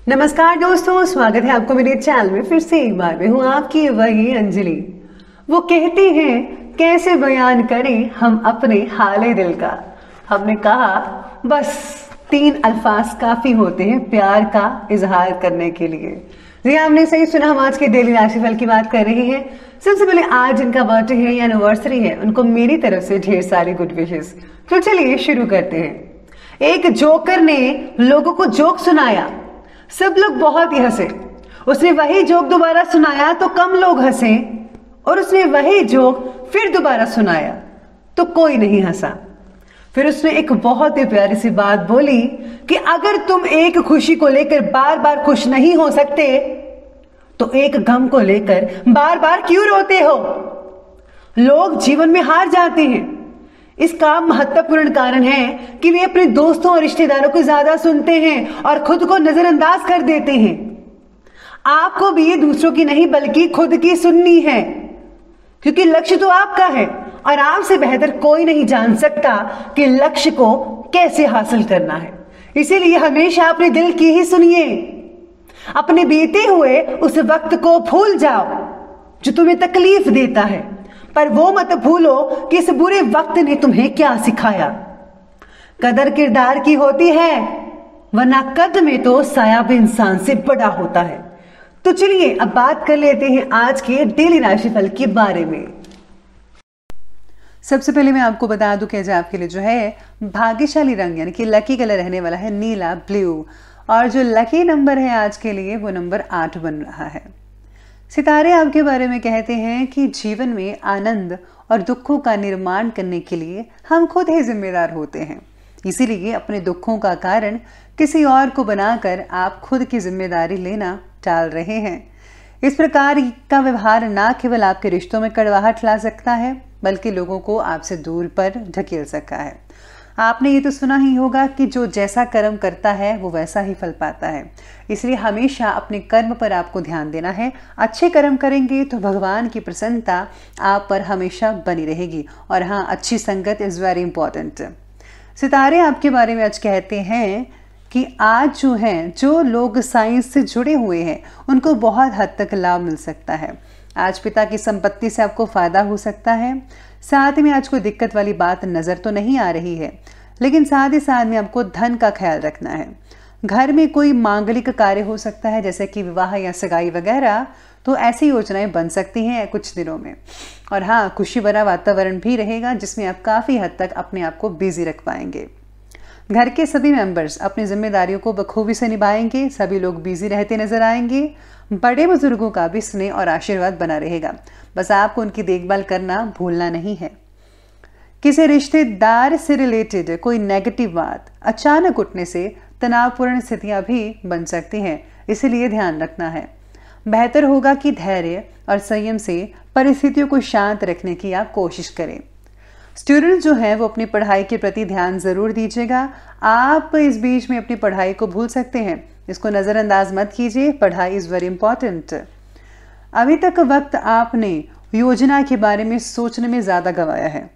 नमस्कार दोस्तों, स्वागत है आपको मेरे चैनल में। फिर से एक बार मैं हूँ आपकी वही अंजलि। वो कहती हैं कैसे बयान करें हम अपने हाले दिल का। हमने कहा बस 3 अल्फाज काफी होते हैं प्यार का इजहार करने के लिए। जी आपने सही सुना, हम आज के डेली राशिफल की बात कर रहे हैं। सबसे पहले आज जिनका बर्थडे है या एनिवर्सरी है उनको मेरी तरफ से ढेर सारी गुड विशेस। तो चलिए शुरू करते हैं। एक जोकर ने लोगों को जोक सुनाया, सब लोग बहुत ही हंसे। उसने वही जोक दोबारा सुनाया तो कम लोग हंसे, और उसने वही जोक फिर दोबारा सुनाया तो कोई नहीं हंसा। फिर उसने एक बहुत ही प्यारी सी बात बोली कि अगर तुम एक खुशी को लेकर बार बार खुश नहीं हो सकते तो एक गम को लेकर बार बार क्यों रोते हो। लोग जीवन में हार जाते हैं, इसका महत्वपूर्ण कारण है कि वे अपने दोस्तों और रिश्तेदारों को ज्यादा सुनते हैं और खुद को नजरअंदाज कर देते हैं। आपको भी दूसरों की नहीं बल्कि खुद की सुननी है, क्योंकि लक्ष्य तो आपका है और आपसे बेहतर कोई नहीं जान सकता कि लक्ष्य को कैसे हासिल करना है। इसीलिए हमेशा अपने दिल की ही सुनिए। अपने बीते हुए उस वक्त को भूल जाओ जो तुम्हें तकलीफ देता है, पर वो मत भूलो कि इस बुरे वक्त ने तुम्हें क्या सिखाया। कदर किरदार की होती है, वरना कद में तो साया भी इंसान से बड़ा होता है। तो चलिए अब बात कर लेते हैं आज के डेली राशिफल के बारे में। सबसे पहले मैं आपको बता दूं कि आज आपके लिए जो है भाग्यशाली रंग यानी कि लकी कलर रहने वाला है नीला ब्लू, और जो लकी नंबर है आज के लिए वो नंबर 8 बन रहा है। सितारे आपके बारे में कहते हैं कि जीवन में आनंद और दुखों का निर्माण करने के लिए हम खुद ही जिम्मेदार होते हैं। इसीलिए अपने दुखों का कारण किसी और को बनाकर आप खुद की जिम्मेदारी लेना टाल रहे हैं। इस प्रकार का व्यवहार ना केवल आपके रिश्तों में कड़वाहट ला सकता है बल्कि लोगों को आपसे दूर पर ढकेल सकता है। आपने ये तो सुना ही होगा कि जो जैसा कर्म करता है वो वैसा ही फल पाता है। इसलिए हमेशा अपने कर्म पर आपको ध्यान देना है। अच्छे कर्म करेंगे तो भगवान की प्रसन्नता आप पर हमेशा बनी रहेगी। और हाँ, अच्छी संगत इज़ वेरी इंपॉर्टेंट। सितारे आपके बारे में आज कहते हैं कि आज जो लोग साइंस से जुड़े हुए हैं उनको बहुत हद तक लाभ मिल सकता है। आज पिता की संपत्ति से आपको फायदा हो सकता है। साथ में आज कोई दिक्कत वाली बात नजर तो नहीं आ रही है, लेकिन साथ ही साथ में आपको धन का ख्याल रखना है। घर में कोई मांगलिक कार्य हो सकता है जैसे कि विवाह या सगाई वगैरह, तो ऐसी योजनाएं बन सकती हैं कुछ दिनों में। और हाँ, खुशी भरा वातावरण भी रहेगा जिसमें आप काफ़ी हद तक अपने आप को बिजी रख पाएंगे। घर के सभी मेंबर्स अपनी जिम्मेदारियों को बखूबी से निभाएंगे। सभी लोग बिजी रहते नजर आएंगे। बड़े बुजुर्गों का भी स्नेह और आशीर्वाद बना रहेगा, बस आपको उनकी देखभाल करना भूलना नहीं है। किसी रिश्तेदार से रिलेटेड कोई नेगेटिव बात अचानक उठने से तनावपूर्ण स्थितियां भी बन सकती हैं, इसीलिए ध्यान रखना है। बेहतर होगा कि धैर्य और संयम से परिस्थितियों को शांत रखने की आप कोशिश करें। स्टूडेंट जो हैं वो अपनी पढ़ाई के प्रति ध्यान ज़रूर दीजिएगा। आप इस बीच में अपनी पढ़ाई को भूल सकते हैं, इसको नज़रअंदाज मत कीजिए। पढ़ाई इज़ वेरी इंपॉर्टेंट। अभी तक वक्त आपने योजना के बारे में सोचने में ज़्यादा गंवाया है।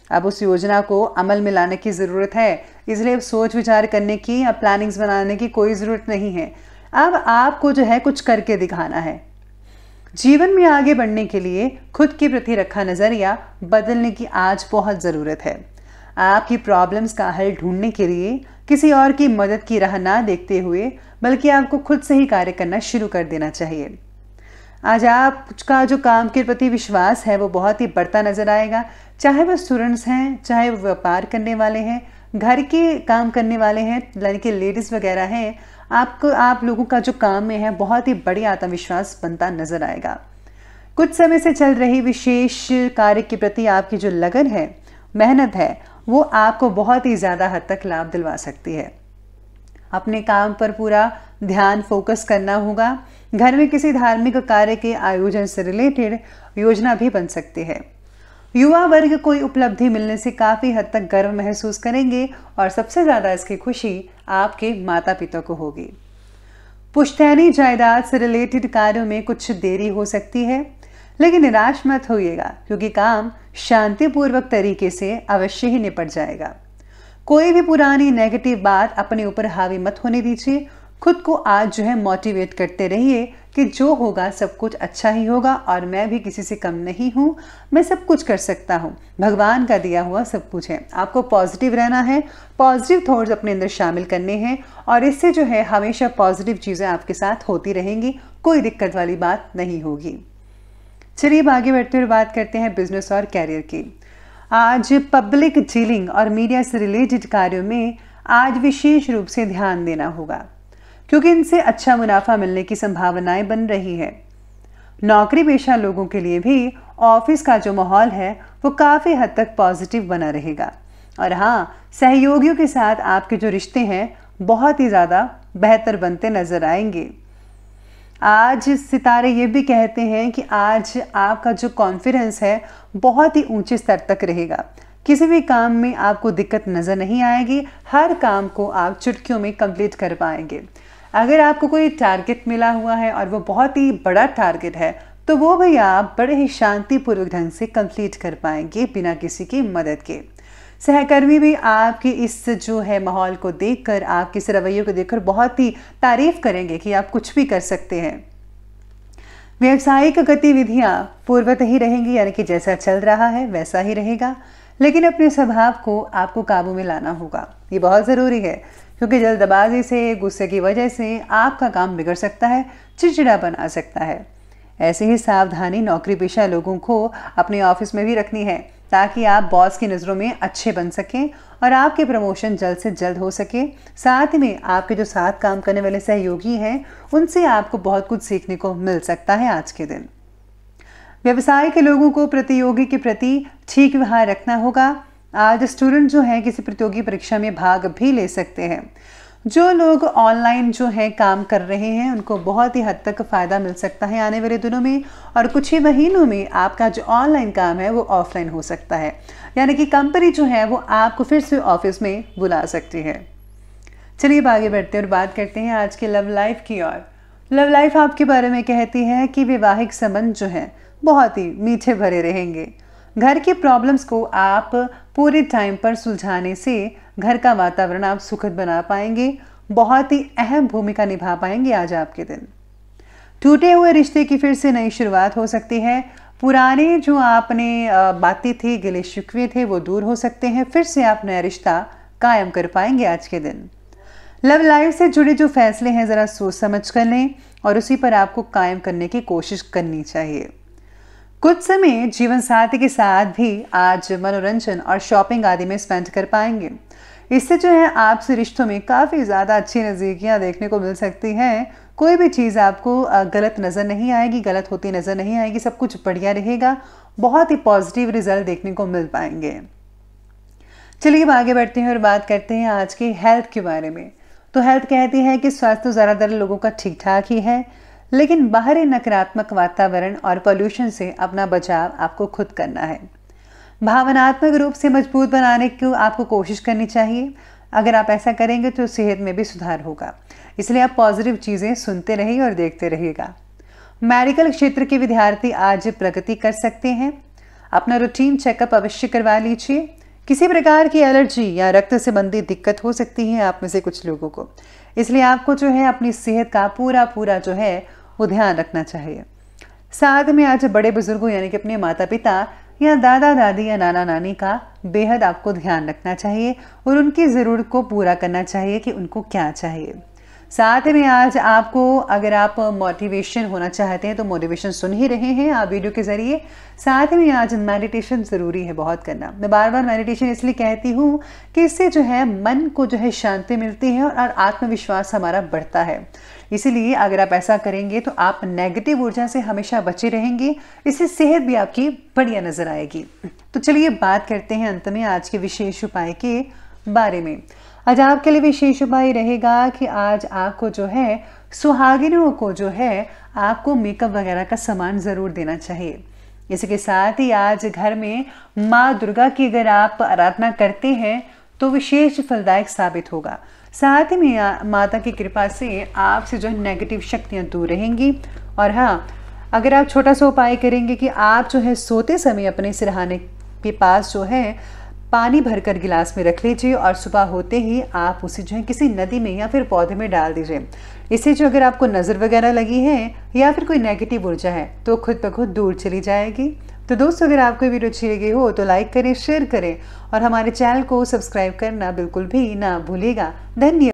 अब उस योजना को अमल में लाने की ज़रूरत है, इसलिए अब सोच विचार करने की या प्लानिंग्स बनाने की कोई ज़रूरत नहीं है। अब आपको जो है कुछ करके दिखाना है। जीवन में आगे बढ़ने के लिए खुद के प्रति रखा नज़रिया बदलने की आज बहुत ज़रूरत है। आपकी प्रॉब्लम्स का हल ढूंढने के लिए किसी और की मदद की राह ना देखते हुए बल्कि आपको खुद से ही कार्य करना शुरू कर देना चाहिए। आज आपका जो काम के प्रति विश्वास है वो बहुत ही बढ़ता नजर आएगा। चाहे वो स्टूडेंट्स हैं, चाहे वो व्यापार करने वाले हैं, घर के काम करने वाले हैं, यानी कि लेडीज़ वगैरह हैं, आप लोगों का जो काम में है बहुत ही बड़ी आत्मविश्वास बनता नजर आएगा। कुछ समय से चल रही विशेष कार्य के प्रति आपकी जो लगन है, मेहनत है, वो आपको बहुत ही ज़्यादा हद तक लाभ दिलवा सकती है। अपने काम पर पूरा ध्यान फोकस करना होगा। घर में किसी धार्मिक कार्य के आयोजन से रिलेटेड योजना भी बन सकती है। युवा वर्ग कोई उपलब्धि मिलने से काफ़ी हद तक गर्व महसूस करेंगे और सबसे ज़्यादा इसकी खुशी आपके माता पिता को होगी। पुश्तैनी जायदाद से रिलेटेड कार्यों में कुछ देरी हो सकती है, लेकिन निराश मत होइएगा क्योंकि काम शांतिपूर्वक तरीके से अवश्य ही निपट जाएगा। कोई भी पुरानी नेगेटिव बात अपने ऊपर हावी मत होने दीजिए। खुद को आज जो है मोटिवेट करते रहिए कि जो होगा सब कुछ अच्छा ही होगा और मैं भी किसी से कम नहीं हूँ, मैं सब कुछ कर सकता हूँ, भगवान का दिया हुआ सब कुछ है। आपको पॉजिटिव रहना है, पॉजिटिव थॉट्स अपने अंदर शामिल करने हैं और इससे जो है हमेशा पॉजिटिव चीज़ें आपके साथ होती रहेंगी, कोई दिक्कत वाली बात नहीं होगी। चलिए अब आगे बढ़ते हुए बात करते हैं बिजनेस और कैरियर की। आज पब्लिक डीलिंग और मीडिया से रिलेटेड कार्यों में आज विशेष रूप से ध्यान देना होगा, क्योंकि इनसे अच्छा मुनाफा मिलने की संभावनाएं बन रही है। नौकरी पेशा लोगों के लिए भी ऑफिस का जो माहौल है वो काफ़ी हद तक पॉजिटिव बना रहेगा। और हाँ, सहयोगियों के साथ आपके जो रिश्ते हैं बहुत ही ज़्यादा बेहतर बनते नजर आएंगे। आज सितारे ये भी कहते हैं कि आज आपका जो कॉन्फिडेंस है बहुत ही ऊंचे स्तर तक रहेगा। किसी भी काम में आपको दिक्कत नज़र नहीं आएगी, हर काम को आप चुटकियों में कंप्लीट कर पाएंगे। अगर आपको कोई टारगेट मिला हुआ है और वो बहुत ही बड़ा टारगेट है तो वो भी आप बड़े ही शांतिपूर्वक ढंग से कंप्लीट कर पाएंगे बिना किसी की मदद के। सहकर्मी भी आपके इस जो है माहौल को देखकर, आपके इस रवैये को देखकर बहुत ही तारीफ करेंगे कि आप कुछ भी कर सकते हैं। व्यावसायिक गतिविधियां पूर्ववत ही रहेंगी, यानी कि जैसा चल रहा है वैसा ही रहेगा, लेकिन अपने स्वभाव को आपको काबू में लाना होगा। ये बहुत ज़रूरी है, क्योंकि जल्दबाजी से, गुस्से की वजह से आपका काम बिगड़ सकता है, चिड़चिड़ापन आ सकता है। ऐसे ही सावधानी नौकरी पेशा लोगों को अपने ऑफिस में भी रखनी है, ताकि आप बॉस की नज़रों में अच्छे बन सकें और आपके प्रमोशन जल्द से जल्द हो सके। साथ में आपके जो साथ काम करने वाले सहयोगी हैं उनसे आपको बहुत कुछ सीखने को मिल सकता है आज के दिन। व्यवसाय के लोगों को प्रतियोगी के प्रति ठीक व्यवहार रखना होगा। आज स्टूडेंट जो है किसी प्रतियोगी परीक्षा में भाग भी ले सकते हैं। जो लोग ऑनलाइन जो है काम कर रहे हैं उनको बहुत ही हद तक फ़ायदा मिल सकता है आने वाले दिनों में, और कुछ ही महीनों में आपका जो ऑनलाइन काम है वो ऑफलाइन हो सकता है, यानी कि कंपनी जो है वो आपको फिर से ऑफिस में बुला सकती है। चलिए अब आगे बढ़ते हैं और बात करते हैं आज के लव लाइफ की ओर। लव लाइफ आपके बारे में कहती है कि वैवाहिक संबंध जो है बहुत ही मीठे भरे रहेंगे। घर की प्रॉब्लम्स को आप पूरे टाइम पर सुलझाने से घर का वातावरण आप सुखद बना पाएंगे, बहुत ही अहम भूमिका निभा पाएंगे आज आपके दिन। टूटे हुए रिश्ते की फिर से नई शुरुआत हो सकती है। पुराने जो आपने बातें थी, गिले शिकवे थे, वो दूर हो सकते हैं। फिर से आप नया रिश्ता कायम कर पाएंगे आज के दिन। लव लाइफ से जुड़े जो फैसले हैं ज़रा सोच समझ कर लें और उसी पर आपको कायम करने की कोशिश करनी चाहिए। कुछ समय जीवन साथी के साथ भी आज मनोरंजन और शॉपिंग आदि में स्पेंड कर पाएंगे। इससे जो है आपसे रिश्तों में काफ़ी ज़्यादा अच्छी नज़दीकियाँ देखने को मिल सकती हैं। कोई भी चीज़ आपको गलत नज़र नहीं आएगी, गलत होती नज़र नहीं आएगी, सब कुछ बढ़िया रहेगा। बहुत ही पॉजिटिव रिजल्ट देखने को मिल पाएंगे। चलिए अब आगे बढ़ते हैं और बात करते हैं आज के हेल्थ के बारे में। तो हेल्थ कहती है कि स्वास्थ्य तो ज़्यादातर लोगों का ठीक ठाक ही है, लेकिन बाहरी नकारात्मक वातावरण और पोल्यूशन से अपना बचाव आपको खुद करना है। भावनात्मक रूप से मजबूत बनाने की आपको कोशिश करनी चाहिए। अगर आप ऐसा करेंगे तो सेहत में भी सुधार होगा, इसलिए आप पॉजिटिव चीज़ें सुनते रहिए और देखते रहिएगा। मेडिकल क्षेत्र के विद्यार्थी आज प्रगति कर सकते हैं। अपना रूटीन चेकअप अवश्य करवा लीजिए। किसी प्रकार की एलर्जी या रक्त संबंधी दिक्कत हो सकती है आप में से कुछ लोगों को, इसलिए आपको जो है अपनी सेहत का पूरा जो है वो ध्यान रखना चाहिए। साथ में आज बड़े बुजुर्गों यानी कि अपने माता पिता या दादा दादी या नाना नानी का बेहद आपको ध्यान रखना चाहिए और उनकी ज़रूरत को पूरा करना चाहिए कि उनको क्या चाहिए। साथ में आज आपको अगर आप मोटिवेशन होना चाहते हैं तो मोटिवेशन सुन ही रहे हैं आप वीडियो के ज़रिए। साथ में आज मेडिटेशन ज़रूरी है बहुत करना। मैं बार बार मेडिटेशन इसलिए कहती हूँ कि इससे जो है मन को जो है शांति मिलती है और आत्मविश्वास हमारा बढ़ता है। इसीलिए अगर आप ऐसा करेंगे तो आप नेगेटिव ऊर्जा से हमेशा बचे रहेंगे, इससे सेहत भी आपकी बढ़िया नज़र आएगी। तो चलिए बात करते हैं अंत में आज के विशेष उपाय के बारे में। आज आपके लिए विशेष उपाय रहेगा कि आज आपको जो है सुहागिनों को जो है आपको मेकअप वगैरह का सामान ज़रूर देना चाहिए। इसके साथ ही आज घर में माँ दुर्गा की अगर आप आराधना करते हैं तो विशेष फलदायक साबित होगा। साथ ही में माता की कृपा से आपसे जो है नेगेटिव शक्तियाँ दूर रहेंगी। और हाँ, अगर आप छोटा सा उपाय करेंगे कि आप जो है सोते समय अपने सिरहाने के पास जो है पानी भरकर गिलास में रख लीजिए और सुबह होते ही आप उसे जो है किसी नदी में या फिर पौधे में डाल दीजिए। इससे जो अगर आपको नज़र वगैरह लगी है या फिर कोई नेगेटिव ऊर्जा है तो खुद ब खुद दूर चली जाएगी। तो दोस्तों, अगर आपको वीडियो अच्छी लगी हो तो लाइक करें, शेयर करें और हमारे चैनल को सब्सक्राइब करना बिल्कुल भी ना भूलिएगा। धन्यवाद।